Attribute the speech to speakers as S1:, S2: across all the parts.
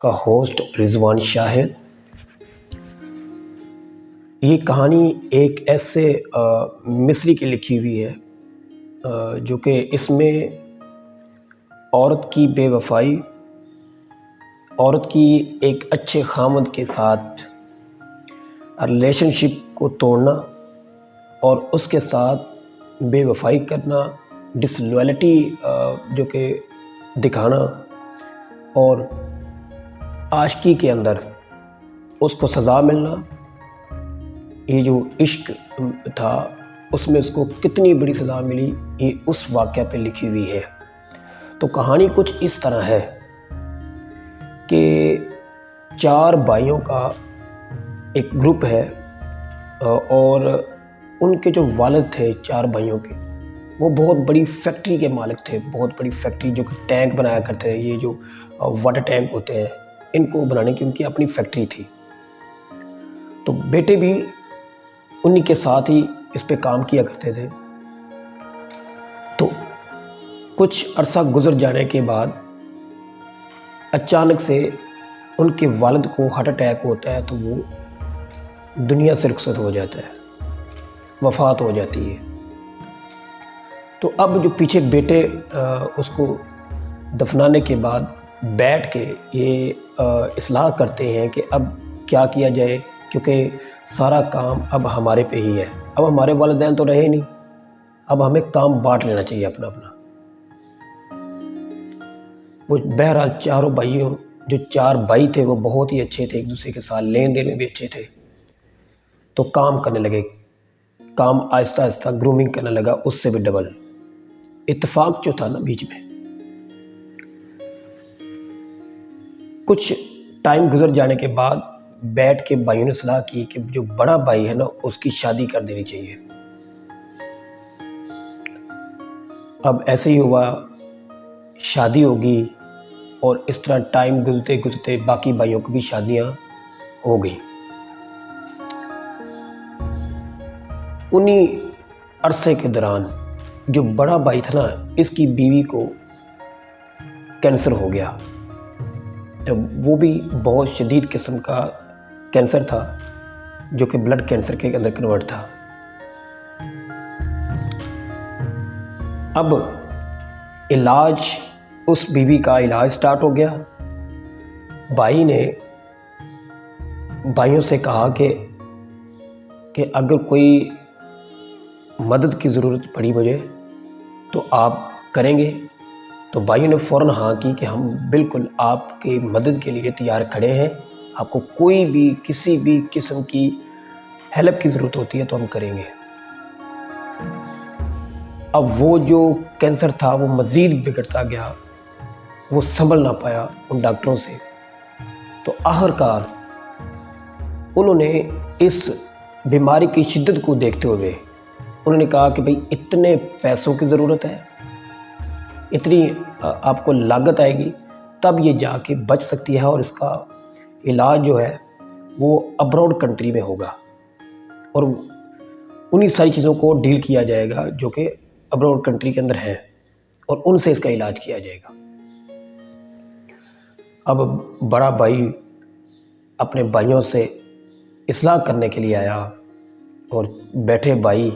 S1: का होस्ट रिजवान शाहिद। ये कहानी एक ऐसे मिस्री की लिखी हुई है जो कि इसमें औरत की बेवफाई, औरत की एक अच्छे खामद के साथ रिलेशनशिप को तोड़ना और उसके साथ बेवफाई करना, डिसलॉयल्टी जो कि दिखाना और आशिकी के अंदर उसको सज़ा मिलना। ये जो इश्क था उसमें उसको कितनी बड़ी सज़ा मिली, ये उस वाक़या पे लिखी हुई है। तो कहानी कुछ इस तरह है कि 4 भाइयों का एक ग्रुप है और उनके जो वालिद थे 4 भाइयों के, वो बहुत बड़ी फैक्ट्री के मालिक थे। बहुत बड़ी फैक्ट्री जो कि टैंक बनाया करते हैं, ये जो वाटर टैंक होते हैं इनको बनाने की उनकी अपनी फैक्ट्री थी। तो बेटे भी उन्हीं के साथ ही इस पे काम किया करते थे। तो कुछ अरसा गुजर जाने के बाद अचानक से उनके वालिद को हार्ट अटैक होता है, तो वो दुनिया से रुखसत हो जाता है, वफ़ात हो जाती है। तो अब जो पीछे बेटे उसको दफनाने के बाद बैठ के ये इस्लाह करते हैं कि अब क्या किया जाए, क्योंकि सारा काम अब हमारे पे ही है। अब हमारे वालिदैन तो रहे नहीं, अब हमें काम बांट लेना चाहिए अपना अपना। वो बहरहाल चारों भाइयों, जो 4 भाई थे वो बहुत ही अच्छे थे, एक दूसरे के साथ लेन देन में भी अच्छे थे। तो काम करने लगे, काम आहिस्ता आहिस्ता ग्रूमिंग करने लगा, उससे भी डबल। इत्तेफाक जो था ना बीच में, कुछ टाइम गुजर जाने के बाद बैठ के भाइयों ने सलाह की कि जो बड़ा भाई है ना उसकी शादी कर देनी चाहिए। अब ऐसे ही हुआ, शादी होगी और इस तरह टाइम गुजरते गुजरते बाकी भाइयों की भी शादियां हो गई। उन्हीं अरसे के दौरान जो बड़ा भाई था ना, इसकी बीवी को कैंसर हो गया। वो भी बहुत शदीद किस्म का कैंसर था जो कि ब्लड कैंसर के अंदर कन्वर्ट था। अब इलाज, उस बीवी का इलाज स्टार्ट हो गया। भाई ने भाइयों से कहा कि अगर कोई मदद की ज़रूरत पड़ी मुझे तो आप करेंगे। तो भाइयों ने फ़ौरन हाँ की कि हम बिल्कुल आपकी मदद के लिए तैयार खड़े हैं, आपको कोई भी किसी भी किस्म की हेल्प की ज़रूरत होती है तो हम करेंगे। अब वो जो कैंसर था वो मज़ीद बिगड़ता गया, वो संभल ना पाया उन डॉक्टरों से। तो आखिरकार उन्होंने इस बीमारी की शिद्दत को देखते हुए उन्होंने कहा कि भाई इतने पैसों की ज़रूरत है, इतनी आपको लागत आएगी, तब ये जाके बच सकती है और इसका इलाज जो है वो अब्रॉड कंट्री में होगा और उन्हीं सारी चीज़ों को डील किया जाएगा जो कि अब्रॉड कंट्री के अंदर है और उनसे इसका इलाज किया जाएगा। अब बड़ा भाई अपने भाइयों से इस्लाह करने के लिए आया और बैठे भाई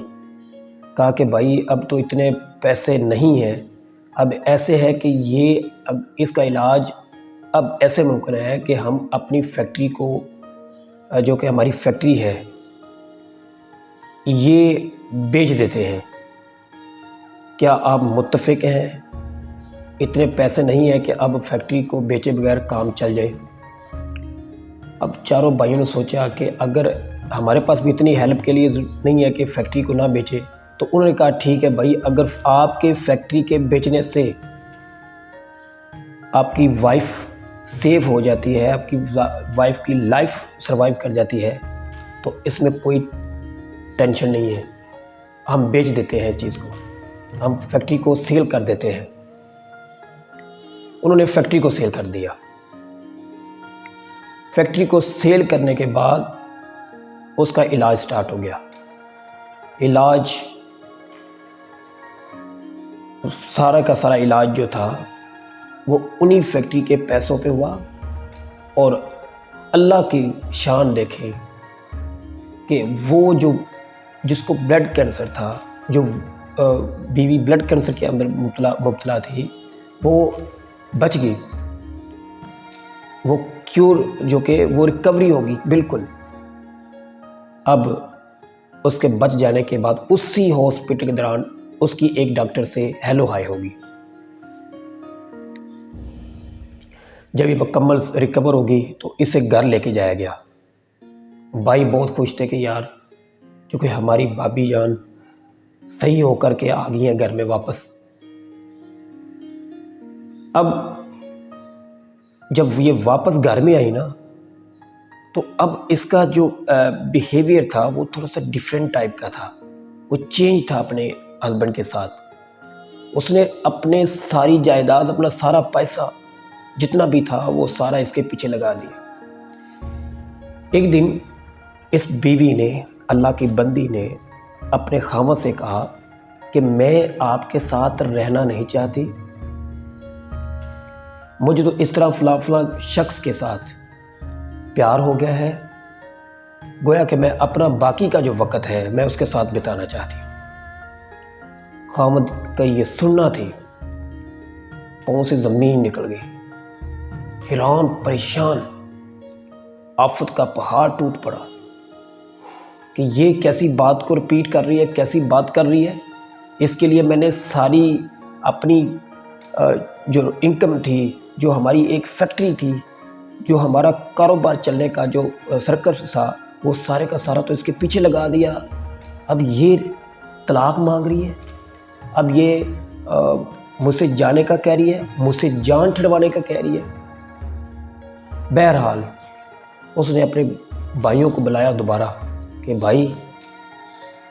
S1: कहा कि भाई अब तो इतने पैसे नहीं हैं, अब ऐसे है कि इसका इलाज अब ऐसे मुमकिन है कि हम अपनी फैक्ट्री को, जो कि हमारी फैक्ट्री है, ये बेच देते हैं। क्या आप मुत्तफ़िक हैं? इतने पैसे नहीं है कि अब फैक्ट्री को बेचे बगैर काम चल जाए। अब चारों भाइयों ने सोचा कि अगर हमारे पास भी इतनी हेल्प के लिए नहीं है कि फैक्ट्री को ना बेचे, तो उन्होंने कहा ठीक है भाई, अगर आपके फैक्ट्री के बेचने से आपकी वाइफ सेव हो जाती है, आपकी वाइफ की लाइफ सर्वाइव कर जाती है, तो इसमें कोई टेंशन नहीं है, हम बेच देते हैं इस चीज़ को, हम फैक्ट्री को सेल कर देते हैं। उन्होंने फैक्ट्री को सेल कर दिया। फैक्ट्री को सेल करने के बाद उसका इलाज स्टार्ट हो गया। इलाज, सारा का सारा इलाज जो था वो उन्हीं फैक्ट्री के पैसों पे हुआ और अल्लाह की शान देखें कि वो जो जिसको ब्लड कैंसर था, जो बीवी ब्लड कैंसर के अंदर मुब्तला थी, वो बच गई। वो क्यूर जो कि वो रिकवरी होगी बिल्कुल। अब उसके बच जाने के बाद उसी हॉस्पिटल के दौरान उसकी एक डॉक्टर से हेलो हाय होगी। जब ये मुकम्मल रिकवर होगी तो इसे घर लेके जाया गया। भाई बहुत खुश थे कि यार क्योंकि हमारी भाभी जान सही होकर के आ गई हैं घर में वापस। अब जब ये वापस घर में आई ना, तो अब इसका जो बिहेवियर था वो थोड़ा सा डिफरेंट टाइप का था। वो चेंज था अपने हस्बैंड के साथ। उसने अपने सारी जायदाद, अपना सारा पैसा जितना भी था वो सारा इसके पीछे लगा दिया। एक दिन इस बीवी ने, अल्लाह की बंदी ने अपने खामद से कहा कि मैं आपके साथ रहना नहीं चाहती, मुझे तो इस तरह फलां शख्स के साथ प्यार हो गया है, गोया कि मैं अपना बाकी का जो वक़्त है मैं उसके साथ बिताना चाहती हूँ। खामद का ये सुनना थी, पाँव से ज़मीन निकल गई। हैरान परेशान, आफत का पहाड़ टूट पड़ा कि ये कैसी बात को रिपीट कर रही है, कैसी बात कर रही है। इसके लिए मैंने सारी अपनी जो इनकम थी, जो हमारी एक फैक्ट्री थी, जो हमारा कारोबार चलने का जो सर्कस था, वो सारे का सारा तो इसके पीछे लगा दिया। अब ये तलाक मांग रही है, अब ये मुझसे जाने का कह रही है, मुझसे जान छुड़वाने का कह रही है। बहरहाल उसने अपने भाइयों को बुलाया दोबारा कि भाई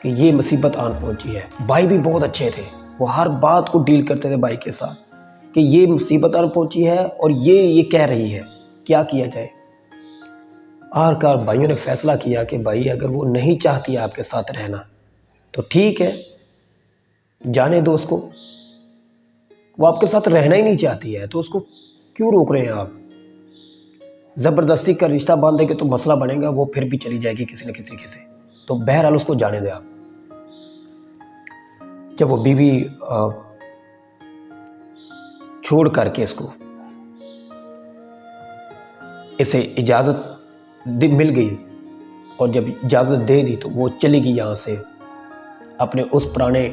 S1: कि ये मुसीबत आन पहुंची है। भाई भी बहुत अच्छे थे, वो हर बात को डील करते थे भाई के साथ कि ये मुसीबत आन पहुंची है और ये कह रही है, क्या किया जाए। आखिरकार भाइयों ने फैसला किया कि भाई अगर वो नहीं चाहती आपके साथ रहना तो ठीक है, जाने दो उसको। वो आपके साथ रहना ही नहीं चाहती है तो उसको क्यों रोक रहे हैं आप। ज़बरदस्ती का रिश्ता बांधेंगे तो मसला बनेगा, वो फिर भी चली जाएगी किसी न किसी से। तो बहरहाल उसको जाने दें आप। जब वो बीवी छोड़ करके इसे इजाज़त मिल गई और जब इजाज़त दे दी तो वो चली गई यहाँ से अपने उस पुराने,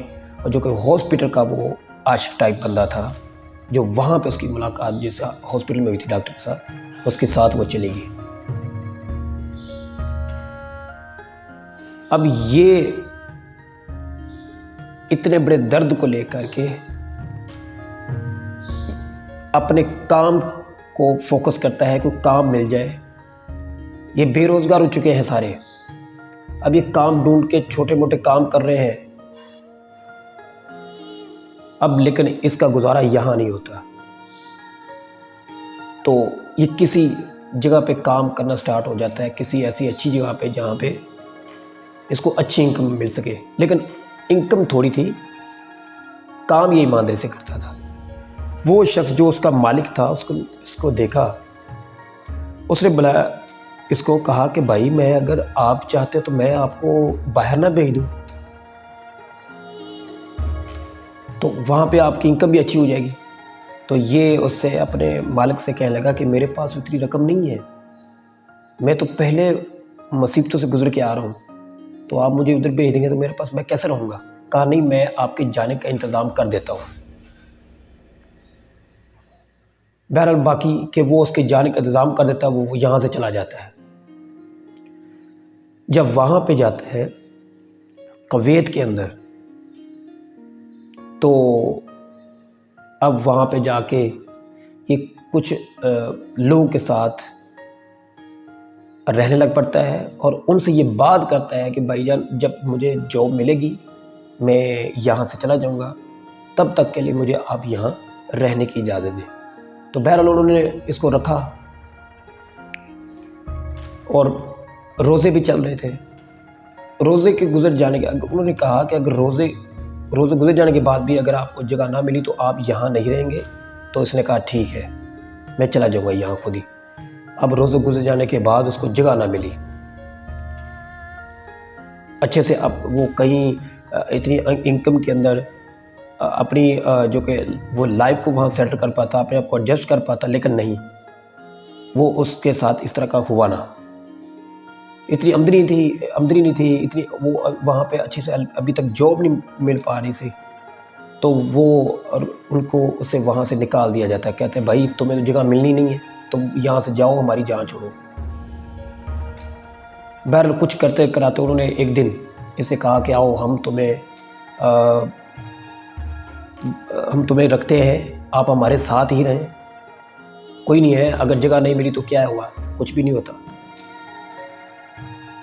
S1: जो कि हॉस्पिटल का वो आशिक टाइप बंदा था, जो वहाँ पे उसकी मुलाकात जैसे हॉस्पिटल में हुई थी डॉक्टर के साथ, उसके साथ वो चली गई। अब ये इतने बड़े दर्द को लेकर के अपने काम को फोकस करता है कि काम मिल जाए। ये बेरोजगार हो चुके हैं सारे, अब ये काम ढूंढ के छोटे मोटे काम कर रहे हैं अब, लेकिन इसका गुजारा यहाँ नहीं होता। तो ये किसी जगह पे काम करना स्टार्ट हो जाता है, किसी ऐसी अच्छी जगह पे जहाँ पे इसको अच्छी इनकम मिल सके। लेकिन इनकम थोड़ी थी, काम ये ईमानदारी से करता था। वो शख्स जो उसका मालिक था इसको देखा, उसने बुलाया, इसको कहा कि भाई मैं अगर आप चाहते तो मैं आपको बाहर ना भेज दूँ, तो वहाँ पे आपकी इनकम भी अच्छी हो जाएगी। तो ये उससे अपने मालिक से कहने लगा कि मेरे पास उतनी रकम नहीं है, मैं तो पहले मुसीबतों से गुजर के आ रहा हूँ, तो आप मुझे उधर भेज देंगे तो मेरे पास मैं कैसे रहूँगा। कहा नहीं, मैं आपके जाने का इंतज़ाम कर देता हूँ। बहरहाल बाकी कि वो उसके जाने का इंतज़ाम कर देता है, वो यहाँ से चला जाता है। जब वहाँ पे जाता है कुवैत के अंदर, तो अब वहाँ पे जाके ये कुछ लोगों के साथ रहने लग पड़ता है और उनसे ये बात करता है कि भाईजान जब मुझे जॉब मिलेगी मैं यहाँ से चला जाऊँगा, तब तक के लिए मुझे आप यहाँ रहने की इजाज़त दें। तो बहरहाल उन्होंने इसको रखा और रोज़े भी चल रहे थे। रोज़े के गुजर जाने के उन्होंने कहा कि अगर रोज़े गुजर जाने के बाद भी अगर आपको जगह ना मिली तो आप यहाँ नहीं रहेंगे। तो इसने कहा ठीक है, मैं चला जाऊँगा यहाँ खुद ही। अब रोज़े गुजर जाने के बाद उसको जगह ना मिली अच्छे से। अब वो कहीं इतनी इनकम के अंदर अपनी जो कि वो लाइफ को वहाँ सेटल कर पाता, अपने आप को एडजस्ट कर पाता, लेकिन नहीं, वो उसके साथ इस तरह का हुआ ना। इतनी आमदनी नहीं थी इतनी, वो वहाँ पे अच्छी से अभी तक जॉब नहीं मिल पा रही थी, तो वो और उनको उससे वहाँ से निकाल दिया जाता है। कहते हैं भाई तुम्हें तो जगह मिलनी नहीं है, तुम यहाँ से जाओ, हमारी जान छोड़ो। बहरहाल कुछ करते कराते उन्होंने एक दिन इसे कहा कि आओ हम तुम्हें रखते हैं, आप हमारे साथ ही रहें, कोई नहीं है, अगर जगह नहीं मिली तो क्या हुआ, कुछ भी नहीं होता।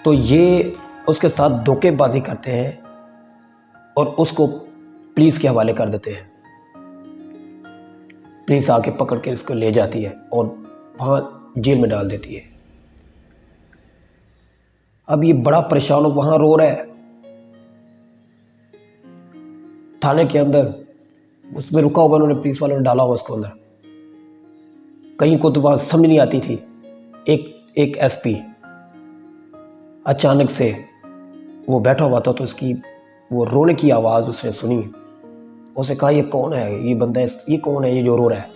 S1: तो ये उसके साथ धोखेबाजी करते हैं और उसको पुलिस के हवाले कर देते हैं। पुलिस आके पकड़ के इसको ले जाती है और वहाँ जेल में डाल देती है। अब ये बड़ा परेशान हो, वहाँ रो रहा है थाने के अंदर, उसमें रुका हुआ, उन्होंने पुलिस वालों ने डाला हुआ उसको अंदर। कहीं को तो वहाँ समझ नहीं आती थी। एक एसपी अचानक से वो बैठा हुआ था, तो उसकी वो रोने की आवाज़ उसने सुनी। उसे कहा ये कौन है, ये बंदा ये कौन है ये जो रो रहा है।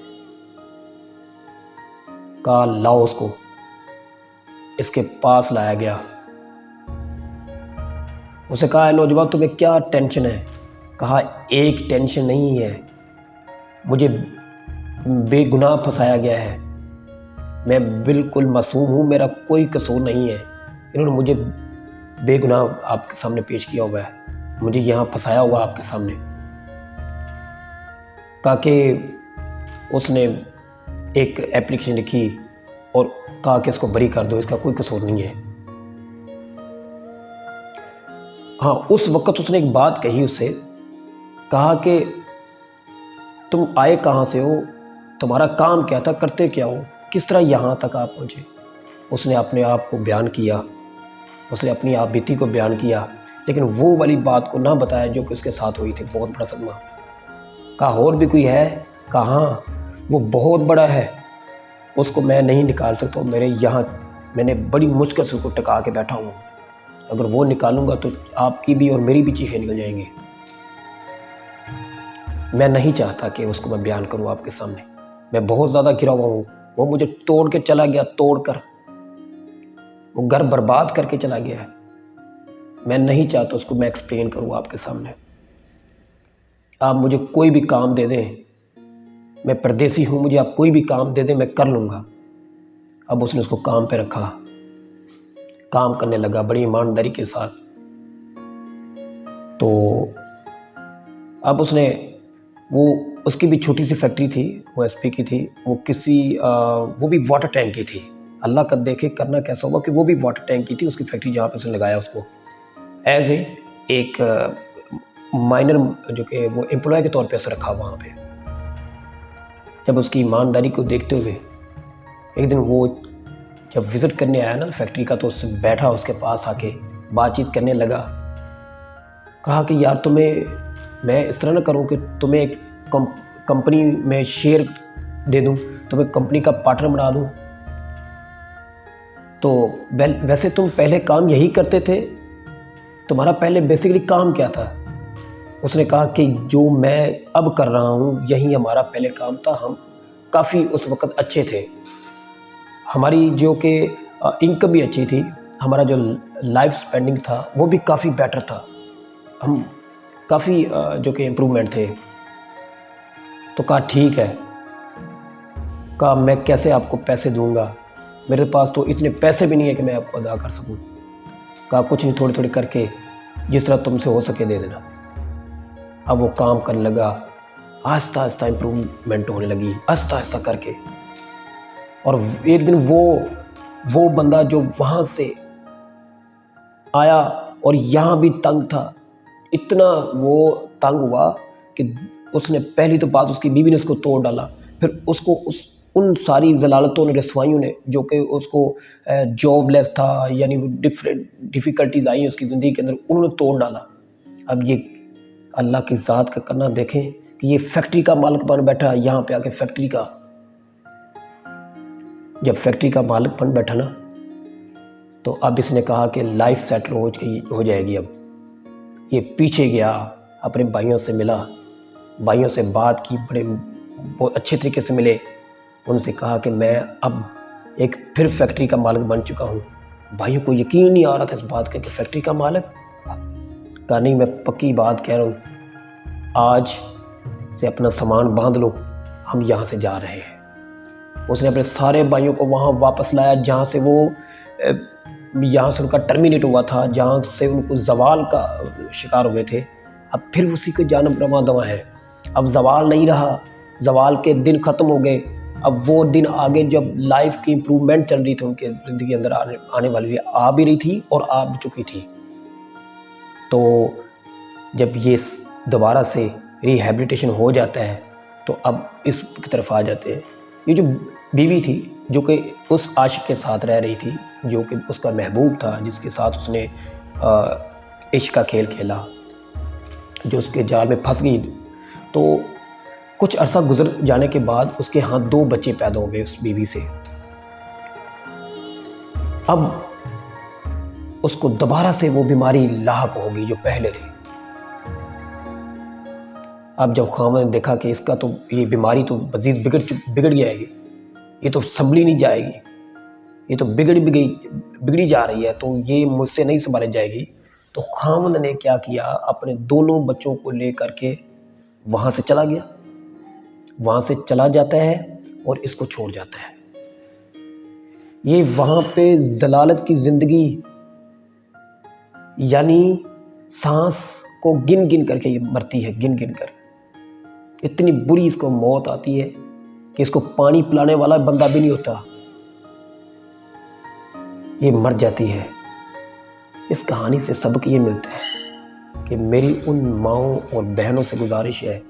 S1: कहा लाओ उसको, इसके पास लाया गया। उसे कहा नौजवान तुम्हें क्या टेंशन है। कहा एक टेंशन नहीं है, मुझे बेगुनाह फंसाया गया है, मैं बिल्कुल मासूम हूँ, मेरा कोई कसूर नहीं है, इन्होंने मुझे बेगुनाह आपके सामने पेश किया हुआ है, मुझे यहाँ फंसाया हुआ आपके सामने। कहा कि उसने एक एप्लीकेशन लिखी और कहा कि इसको बरी कर दो, इसका कोई कसूर नहीं है। हाँ, उस वक्त उसने एक बात कही उससे, कहा कि तुम आए कहाँ से हो, तुम्हारा काम क्या था, करते क्या हो, किस तरह यहाँ तक आप पहुँचे। उसने अपने आप को बयान किया, उसने अपनी आप बीती को बयान किया, लेकिन वो वाली बात को ना बताया जो कि उसके साथ हुई थी। बहुत बड़ा सदमा। कहा और भी कोई है। कहा हाँ, वो बहुत बड़ा है, उसको मैं नहीं निकाल सकता, मेरे यहाँ मैंने बड़ी मुश्किल से उसको टिका के बैठा हूँ, अगर वो निकालूंगा तो आपकी भी और मेरी भी चीखें निकल जाएंगी। मैं नहीं चाहता कि उसको मैं बयान करूँ आपके सामने, मैं बहुत ज़्यादा गिरा हुआ हूँ, वो मुझे तोड़ के चला गया, तोड़कर वो घर बर्बाद करके चला गया है। मैं नहीं चाहता उसको मैं एक्सप्लेन करूँ आपके सामने। आप मुझे कोई भी काम दे दें, मैं परदेसी हूँ, मुझे आप कोई भी काम दे दें, मैं कर लूँगा। अब उसने उसको काम पे रखा, काम करने लगा बड़ी ईमानदारी के साथ। तो अब उसने उसकी भी छोटी सी फैक्ट्री थी, वो एसपी की थी, वो वो भी वाटर टैंक की थी। अल्लाह का देखे करना कैसा हुआ कि वो भी वाटर टैंक की थी उसकी फैक्ट्री, जहाँ पे उसने लगाया उसको एज एक माइनर जो कि वो एम्प्लॉय के तौर पे उसे रखा वहाँ पे। जब उसकी ईमानदारी को देखते हुए एक दिन वो जब विज़िट करने आया ना फैक्ट्री का, तो उससे बैठा, उसके पास आके बातचीत करने लगा। कहा कि यार मैं इस तरह ना करूँ कि तुम्हें एक कंपनी में शेयर दे दूँ, तुम्हें कंपनी का पार्टनर बना दूँ, तो वैसे तुम पहले काम यही करते थे, तुम्हारा पहले बेसिकली काम क्या था। उसने कहा कि जो मैं अब कर रहा हूँ यही हमारा पहले काम था, हम काफ़ी उस वक़्त अच्छे थे, हमारी जो कि इनकम भी अच्छी थी, हमारा जो लाइफ स्पेंडिंग था वो भी काफ़ी बेटर था, हम काफ़ी जो कि इम्प्रूवमेंट थे। तो कहा ठीक है। कहा मैं कैसे आपको पैसे दूंगा, मेरे पास तो इतने पैसे भी नहीं है कि मैं आपको अदा कर सकूं। कहा कुछ नहीं, थोड़ी थोड़ी करके जिस तरह तुमसे हो सके दे देना। अब वो काम करने लगा, आहिस्ता आहिस्ता इम्प्रूवमेंट होने लगी, आहिस्ता आहिस्ता करके। और एक दिन वो बंदा जो वहाँ से आया और यहाँ भी तंग था, इतना वो तंग हुआ कि उसने पहली तो बात उसकी बीवी ने उसको तोड़ डाला, फिर उसको उन सारी जलालतों ने, रसवाइयों ने, जो कि उसको जॉबलेस था, यानी वो डिफरेंट डिफ़िकल्टीज आई उसकी ज़िंदगी के अंदर, उन्होंने तोड़ डाला। अब ये अल्लाह की ज़ात का करना देखें कि ये फैक्ट्री का मालिक बन बैठा यहाँ पे आके, फैक्ट्री का। जब फैक्ट्री का मालिक बन बैठा ना, तो अब इसने कहा कि लाइफ सेटल हो जाएगी। अब ये पीछे गया, अपने भाइयों से मिला, भाइयों से बात की, बहुत अच्छे तरीके से मिले। उनसे कहा कि मैं अब एक फिर फैक्ट्री का मालिक बन चुका हूँ। भाइयों को यकीन नहीं आ रहा था इस बात का कि फैक्ट्री का मालिक। कहा नहीं, मैं पक्की बात कह रहा हूँ, आज से अपना सामान बांध लो, हम यहाँ से जा रहे हैं। उसने अपने सारे भाइयों को वहाँ वापस लाया जहाँ से वो यहाँ से उनका टर्मिनेट हुआ था, जहाँ से उनको जवाल का शिकार हुए थे। अब फिर उसी को जानब रवा दवा है। अब जवाल नहीं रहा, जवाल के दिन ख़त्म हो गए। अब वो दिन आगे जब लाइफ की इम्प्रूवमेंट चल रही थी, उनके ज़िंदगी अंदर आने वाली आ भी रही थी और आ भी चुकी थी। तो जब ये दोबारा से रिहैबिलिटेशन हो जाता है तो अब इस की तरफ आ जाते हैं। ये जो बीवी थी जो कि उस आशिक के साथ रह रही थी, जो कि उसका महबूब था, जिसके साथ उसने इश्क का खेल खेला, जो उसके जाल में फंस गई, तो कुछ अरसा गुजर जाने के बाद उसके यहाँ 2 बच्चे पैदा हो गए उस बीवी से। अब उसको दोबारा से वो बीमारी लाहक होगी जो पहले थी। अब जब खामद ने देखा कि इसका तो ये बीमारी तो मज़ीद बिगड़ जाएगी, ये तो संभली नहीं जाएगी, ये तो बिगड़ी जा रही है, तो ये मुझसे नहीं संभाली जाएगी, तो खामद ने क्या किया, अपने दोनों बच्चों को लेकर के वहाँ से चला गया। वहाँ से चला जाता है और इसको छोड़ जाता है। ये वहाँ पे जलालत की ज़िंदगी, यानी सांस को गिन गिन करके ये मरती है, गिन गिन कर। इतनी बुरी इसको मौत आती है कि इसको पानी पिलाने वाला बंदा भी नहीं होता, ये मर जाती है। इस कहानी से सबक ये मिलता है कि मेरी उन माँओं और बहनों से गुजारिश है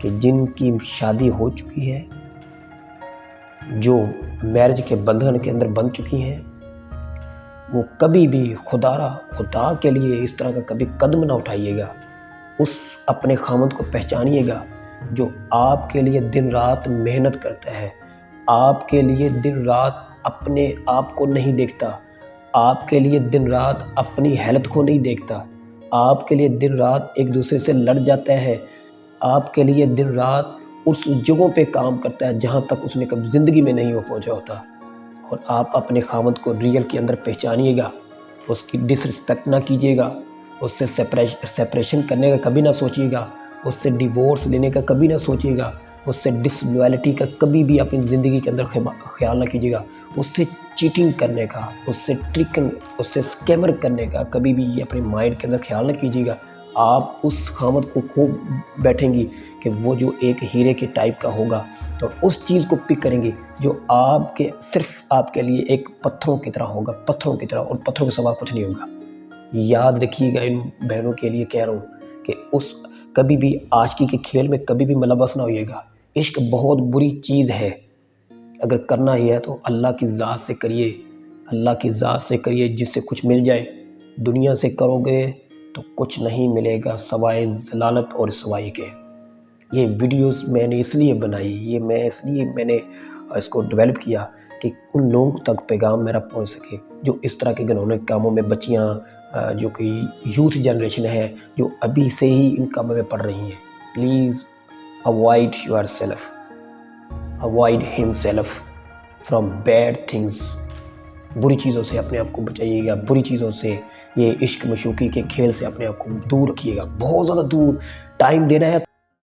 S1: कि जिनकी शादी हो चुकी है, जो मैरिज के बंधन के अंदर बंध चुकी हैं, वो कभी भी खुदा के लिए इस तरह का कभी कदम ना उठाइएगा। उस अपने खामद को पहचानिएगा जो आपके लिए दिन रात मेहनत करता है, आपके लिए दिन रात अपने आप को नहीं देखता, आपके लिए दिन रात अपनी हेल्थ को नहीं देखता, आपके लिए दिन रात एक दूसरे से लड़ जाता है, आपके लिए दिन रात उस जगहों पे काम करता है जहाँ तक उसने कभी ज़िंदगी में नहीं हो पहुँचा होता। और आप अपने खामद को रियल के अंदर पहचानिएगा, उसकी डिसरिस्पेक्ट ना कीजिएगा, उससे सेपरेशन करने का कभी ना सोचिएगा, उससे डिवोर्स लेने का कभी ना सोचिएगा, उससे डिसलॉयल्टी का कभी भी अपनी ज़िंदगी के अंदर ख्याल ना कीजिएगा, उससे चीटिंग करने का, उससे स्कैमर करने का कभी भी अपने माइंड के अंदर ख्याल ना कीजिएगा। आप उस खामद को खूब बैठेंगी कि वो जो एक हीरे के टाइप का होगा, और उस चीज़ को पिक करेंगी जो सिर्फ आपके लिए एक पत्थरों की तरह होगा, पत्थरों की तरह, और पत्थरों के सिवा कुछ नहीं होगा। याद रखिएगा, इन बहनों के लिए कह रहा हूँ कि कभी भी आशिकी के खेल में कभी भी मुलव्वस ना होइएगा। इश्क बहुत बुरी चीज़ है, अगर करना ही है तो अल्लाह की ज़ात से करिए, अल्लाह की ज़ात से करिए, जिससे कुछ मिल जाए। दुनिया से करोगे तो कुछ नहीं मिलेगा सवाए ज़लालत और सवाई के। ये वीडियोस मैंने इसलिए बनाई, मैंने इसको डेवलप किया कि उन लोगों तक पैगाम मेरा पहुंच सके जो इस तरह के घिनौने कामों में, बच्चियां जो कि यूथ जनरेशन है जो अभी से ही इन कामों में पड़ रही हैं। Please avoid yourself, avoid himself from bad things. बुरी चीज़ों से अपने आप को बचाइएगा, बुरी चीज़ों से, ये इश्क मशूकी के खेल से अपने आप को दूर रखिएगा, बहुत ज़्यादा दूर। टाइम देना है